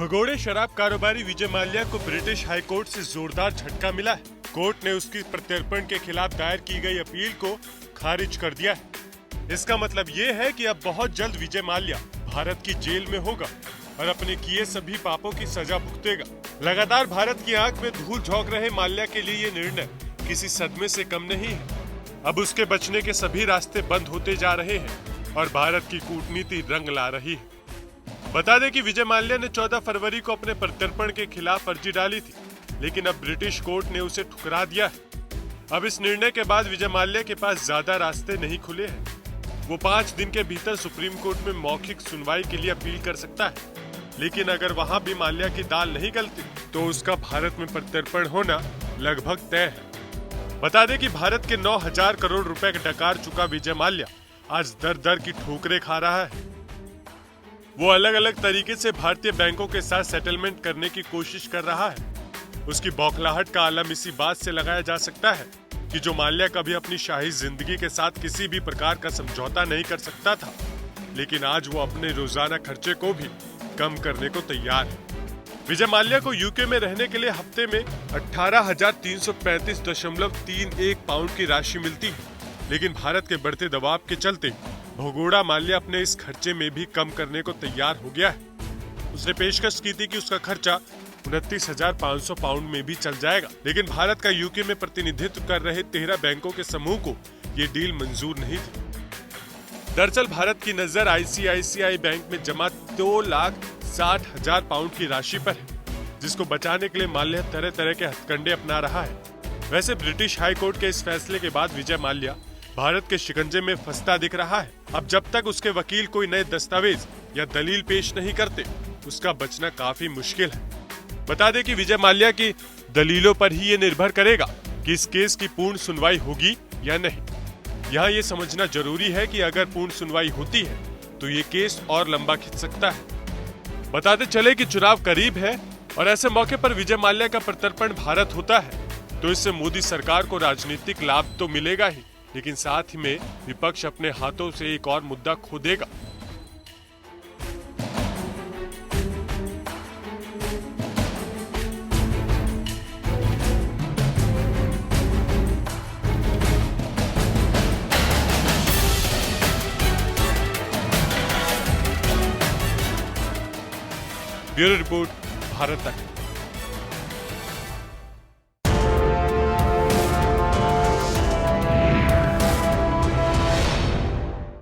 भगोड़े शराब कारोबारी विजय माल्या को ब्रिटिश हाई कोर्ट से जोरदार झटका मिला है। कोर्ट ने उसकी प्रत्यर्पण के खिलाफ दायर की गई अपील को खारिज कर दिया है। इसका मतलब ये है कि अब बहुत जल्द विजय माल्या भारत की जेल में होगा और अपने किए सभी पापों की सजा भुगतेगा। लगातार भारत की आंख में धूल झोंक रहे माल्या के लिए ये निर्णय किसी सदमे से कम नहीं है। अब उसके बचने के सभी रास्ते बंद होते जा रहे हैं और भारत की कूटनीति रंग ला रही है। बता दें कि विजय माल्या ने 14 फरवरी को अपने प्रत्यर्पण के खिलाफ अर्जी डाली थी, लेकिन अब ब्रिटिश कोर्ट ने उसे ठुकरा दिया है। अब इस निर्णय के बाद विजय माल्या के पास ज्यादा रास्ते नहीं खुले हैं। वो 5 दिन के भीतर सुप्रीम कोर्ट में मौखिक सुनवाई के लिए अपील कर सकता है, लेकिन अगर वहां भी माल्या की दाल नहीं गलती तो उसका भारत में प्रत्यर्पण होना लगभग तय है। बता दें कि भारत के 9,000 करोड़ रुपए डकार चुका विजय माल्या आज दर दर की ठोकरें खा रहा है। वो अलग अलग तरीके से भारतीय बैंकों के साथ सेटलमेंट करने की कोशिश कर रहा है। उसकी बौखलाहट का आलम इसी बात से लगाया जा सकता है कि जो माल्या कभी अपनी शाही जिंदगी के साथ किसी भी प्रकार का समझौता नहीं कर सकता था, लेकिन आज वो अपने रोजाना खर्चे को भी कम करने को तैयार है। विजय माल्या को यूके में रहने के लिए हफ्ते में 18,335.31 पाउंड की राशि मिलती है, लेकिन भारत के बढ़ते दबाव के चलते भगोड़ा माल्या अपने इस खर्चे में भी कम करने को तैयार हो गया है। उसने पेशकश की थी कि उसका खर्चा 29,500 पाउंड में भी चल जाएगा, लेकिन भारत का यूके में प्रतिनिधित्व कर रहे 13 बैंकों के समूह को ये डील मंजूर नहीं थी। दरअसल भारत की नजर ICICI बैंक में जमा 2,60,000 पाउंड की राशि पर है, जिसको बचाने के लिए माल्या तरह तरह के हथकंडे अपना रहा है। वैसे ब्रिटिश हाई कोर्ट के इस फैसले के बाद विजय माल्या भारत के शिकंजे में फंसता दिख रहा है। अब जब तक उसके वकील कोई नए दस्तावेज या दलील पेश नहीं करते, उसका बचना काफी मुश्किल है। बता दें कि विजय माल्या की दलीलों पर ही ये निर्भर करेगा कि इस केस की पूर्ण सुनवाई होगी या नहीं। यहाँ ये समझना जरूरी है कि अगर पूर्ण सुनवाई होती है तो ये केस और लंबा खिंच सकता है। बताते चले कि चुनाव करीब है और ऐसे मौके पर विजय माल्या का प्रत्यर्पण भारत होता है तो इससे मोदी सरकार को राजनीतिक लाभ तो मिलेगा ही, लेकिन साथ ही में विपक्ष अपने हाथों से एक और मुद्दा खो देगा। ब्यूरो रिपोर्ट, भारत तक।